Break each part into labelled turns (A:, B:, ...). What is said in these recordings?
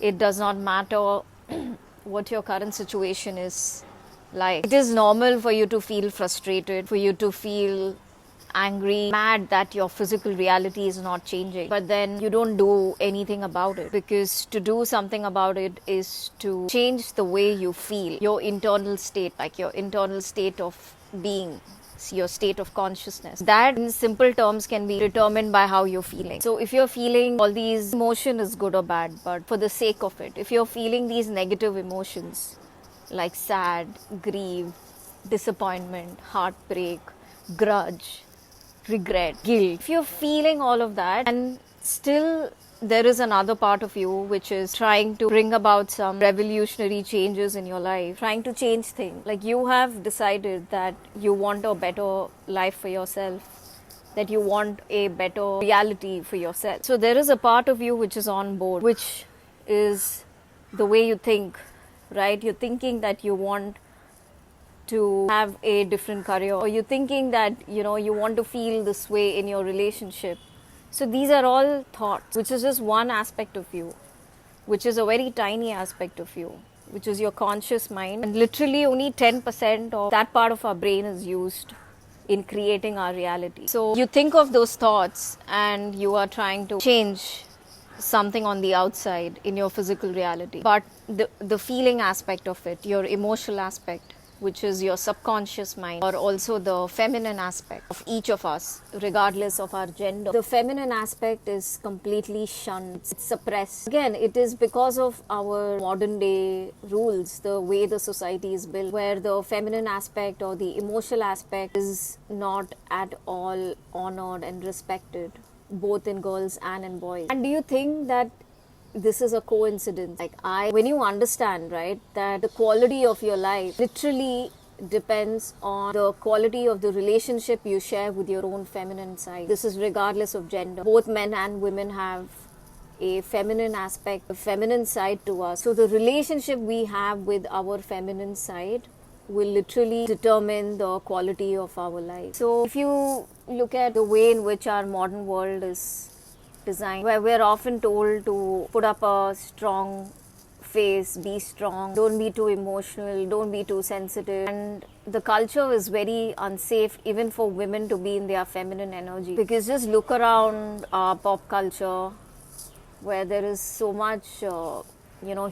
A: It does not matter what your current situation is like. It is normal for you to feel frustrated, for you to feel angry, mad that your physical reality is not changing. But then you don't do anything about it, because to do something about it is to change the way you feel, your internal state, like your internal state of being, your state of consciousness. That in simple terms can be determined by how you're feeling. So if you're feeling all these emotion is good or bad, but for the sake of it, if you're feeling these negative emotions like sad, grief, disappointment, heartbreak, grudge, regret, guilt, if you're feeling all of that and still there is another part of you which is trying to bring about some revolutionary changes in your life, trying to change things, like you have decided that you want a better life for yourself, that you want a better reality for yourself. So there is a part of you which is on board, which is the way you think, right? You're thinking that you want to have a different career, or you're thinking that you want to feel this way in your relationship. So these are all thoughts, which is just one aspect of you, which is a very tiny aspect of you, which is your conscious mind. And literally only 10% of that part of our brain is used in creating our reality. So you think of those thoughts and you are trying to change something on the outside in your physical reality. But the feeling aspect of it, your emotional aspect, which is your subconscious mind, or also the feminine aspect of each of us, regardless of our gender. The feminine aspect is completely shunned, it's suppressed. Again, it is because of our modern day rules, the way the society is built, where the feminine aspect or the emotional aspect is not at all honored and respected, both in girls and in boys. And do you think that this is a coincidence? When you understand, right, that the quality of your life literally depends on the quality of the relationship you share with your own feminine side. This is regardless of gender. Both men and women have a feminine aspect, a feminine side to us. So the relationship we have with our feminine side will literally determine the quality of our life. So if you look at the way in which our modern world is designed, where we're often told to put up a strong face, be strong, don't be too emotional, don't be too sensitive. And the culture is very unsafe even for women to be in their feminine energy. Because just look around pop culture, where there is so much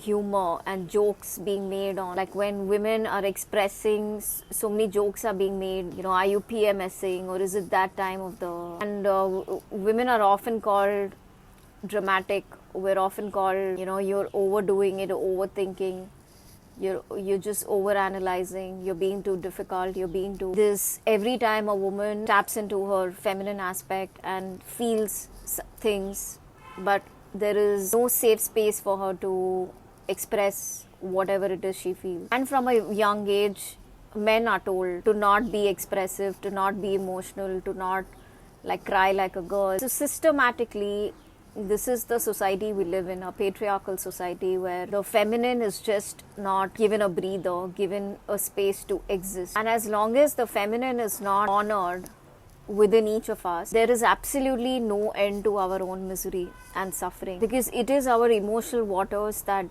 A: humor and jokes being made on, like when women are expressing, so many jokes are being made, are you PMSing, or is it that time of the, and women are often called dramatic, we're often called, you're overdoing it, overthinking, you're just overanalyzing, you're being too difficult, you're being too this. Every time a woman taps into her feminine aspect and feels things, but there is no safe space for her to express whatever it is she feels. And from a young age, men are told to not be expressive, to not be emotional, to not cry like a girl. So systematically, this is the society we live in, a patriarchal society where the feminine is just not given a breather, given a space to exist. And as long as the feminine is not honored within each of us, there is absolutely no end to our own misery and suffering, because it is our emotional waters that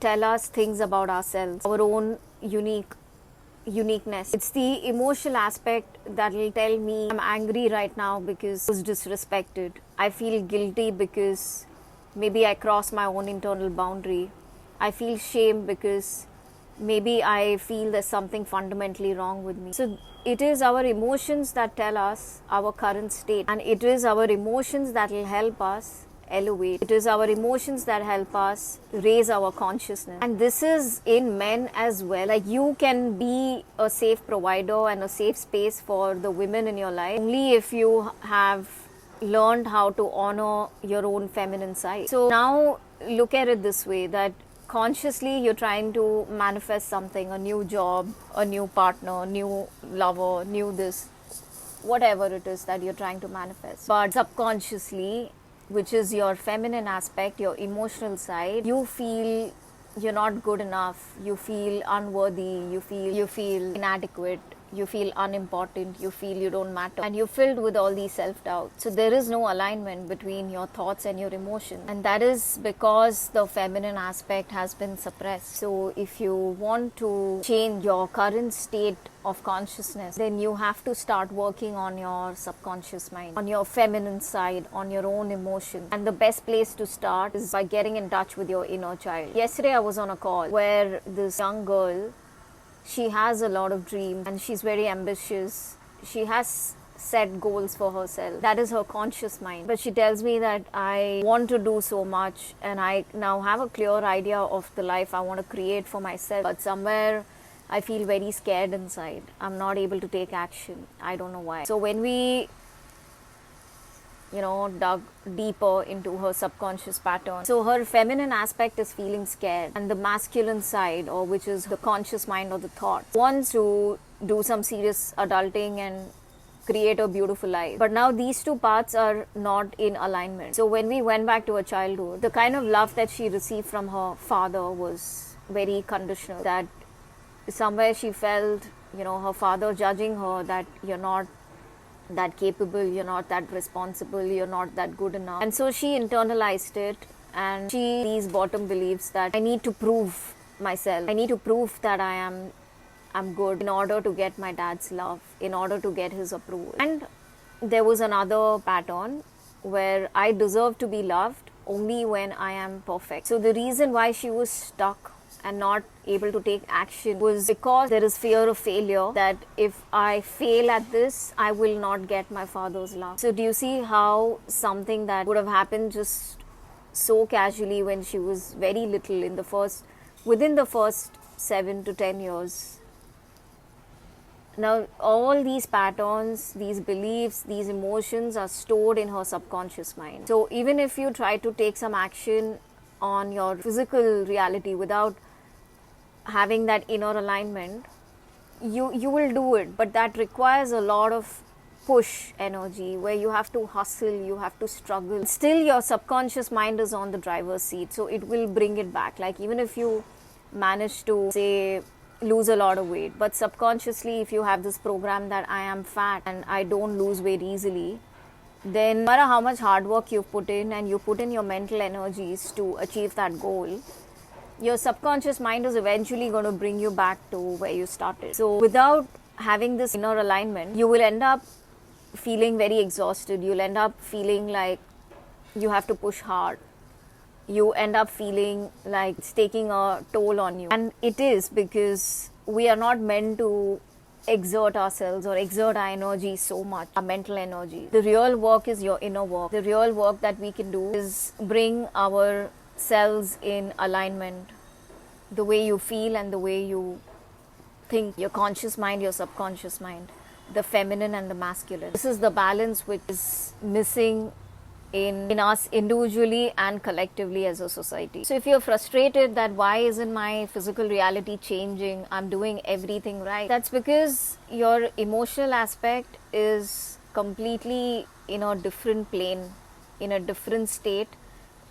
A: tell us things about ourselves, our own uniqueness. It's the emotional aspect that will tell me I'm angry right now because I was disrespected. I feel guilty because maybe I crossed my own internal boundary. I feel shame because maybe I feel there's something fundamentally wrong with me. So it is our emotions that tell us our current state, and it is our emotions that will help us elevate. It is our emotions that help us raise our consciousness. And this is in men as well. Like, you can be a safe provider and a safe space for the women in your life only if you have learned how to honor your own feminine side. So now look at it this way, that consciously you're trying to manifest something, a new job, a new partner, new lover, new this, whatever it is that you're trying to manifest. But subconsciously, which is your feminine aspect, your emotional side, you feel you're not good enough, you feel unworthy, you feel inadequate, you feel unimportant, you feel you don't matter, and you're filled with all these self doubts. So there is no alignment between your thoughts and your emotions, and that is because the feminine aspect has been suppressed. So if you want to change your current state of consciousness, then you have to start working on your subconscious mind, on your feminine side, on your own emotions. And the best place to start is by getting in touch with your inner child. Yesterday I was on a call where this young girl, she has a lot of dreams and she's very ambitious. She has set goals for herself. That is her conscious mind. But she tells me that I want to do so much and I now have a clear idea of the life I want to create for myself. But somewhere I feel very scared inside. I'm not able to take action. I don't know why. So when we dug deeper into her subconscious pattern. So her feminine aspect is feeling scared, and the masculine side, or which is the conscious mind or the thought, wants to do some serious adulting and create a beautiful life. But now these two paths are not in alignment. So when we went back to her childhood, the kind of love that she received from her father was very conditional. That somewhere she felt, her father judging her that you're not that capable, you're not that responsible, you're not that good enough. And so she internalized it, and she these bottom beliefs that I need to prove myself. I need to prove that I'm good in order to get my dad's love, in order to get his approval. And there was another pattern where I deserve to be loved only when I am perfect. So the reason why she was stuck and not able to take action was because there is fear of failure, that if I fail at this, I will not get my father's love. So do you see how something that would have happened just so casually when she was very little within the first 7 to 10 years, now all these patterns, these beliefs, these emotions are stored in her subconscious mind. So even if you try to take some action on your physical reality without having that inner alignment, you will do it, but that requires a lot of push energy, where you have to hustle, you have to struggle. Still your subconscious mind is on the driver's seat, so it will bring it back. Like even if you manage to say lose a lot of weight, but subconsciously if you have this program that I am fat and I don't lose weight easily, then no matter how much hard work you've put in and you put in your mental energies to achieve that goal, your subconscious mind is eventually going to bring you back to where you started. So without having this inner alignment, you will end up feeling very exhausted. You'll end up feeling like you have to push hard. You end up feeling like it's taking a toll on you. And it is, because we are not meant to exert ourselves or exert our energy so much, our mental energy. The real work is your inner work. The real work that we can do is bring our selves in alignment, the way you feel and the way you think, your conscious mind, your subconscious mind, the feminine and the masculine. This is the balance which is missing in us individually and collectively as a society. So if you're frustrated that why isn't my physical reality changing, I'm doing everything right, that's because your emotional aspect is completely in a different plane, in a different state,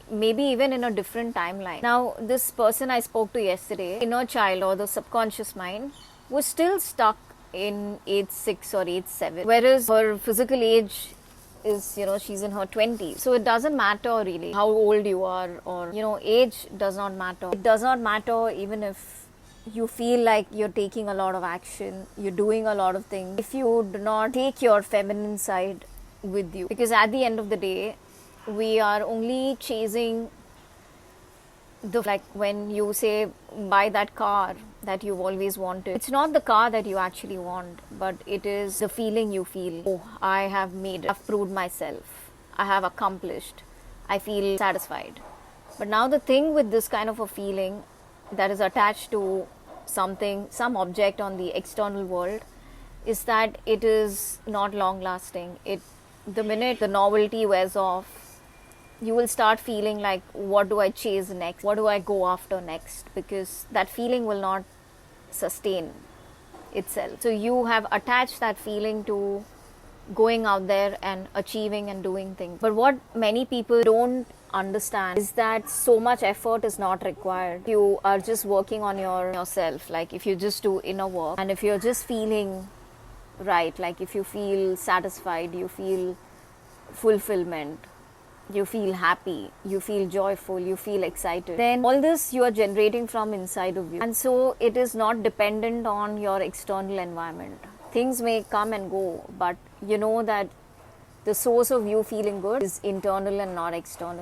A: maybe even in a different timeline. Now this person I spoke to yesterday, inner child or the subconscious mind, was still stuck in age 6 or age 7, whereas her physical age is, she's in her 20s. So it doesn't matter really how old you are, or age does not matter. It does not matter even if you feel like you're taking a lot of action, you're doing a lot of things, if you do not take your feminine side with you. Because at the end of the day, we are only chasing like when you say buy that car that you've always wanted, it's not the car that you actually want, but it is the feeling you feel. Oh, I have made it, I've proved myself, I have accomplished, I feel satisfied. But now the thing with this kind of a feeling that is attached to something, some object on the external world, is that it is not long lasting. The minute the novelty wears off, you will start feeling like, what do I chase next? What do I go after next? Because that feeling will not sustain itself. So you have attached that feeling to going out there and achieving and doing things. But what many people don't understand is that so much effort is not required. You are just working on yourself. Like if you just do inner work, and if you're just feeling right? Like if you feel satisfied, you feel fulfillment, you feel happy, you feel joyful, you feel excited, then all this you are generating from inside of you. And so it is not dependent on your external environment. Things may come and go, but you know that the source of you feeling good is internal and not external.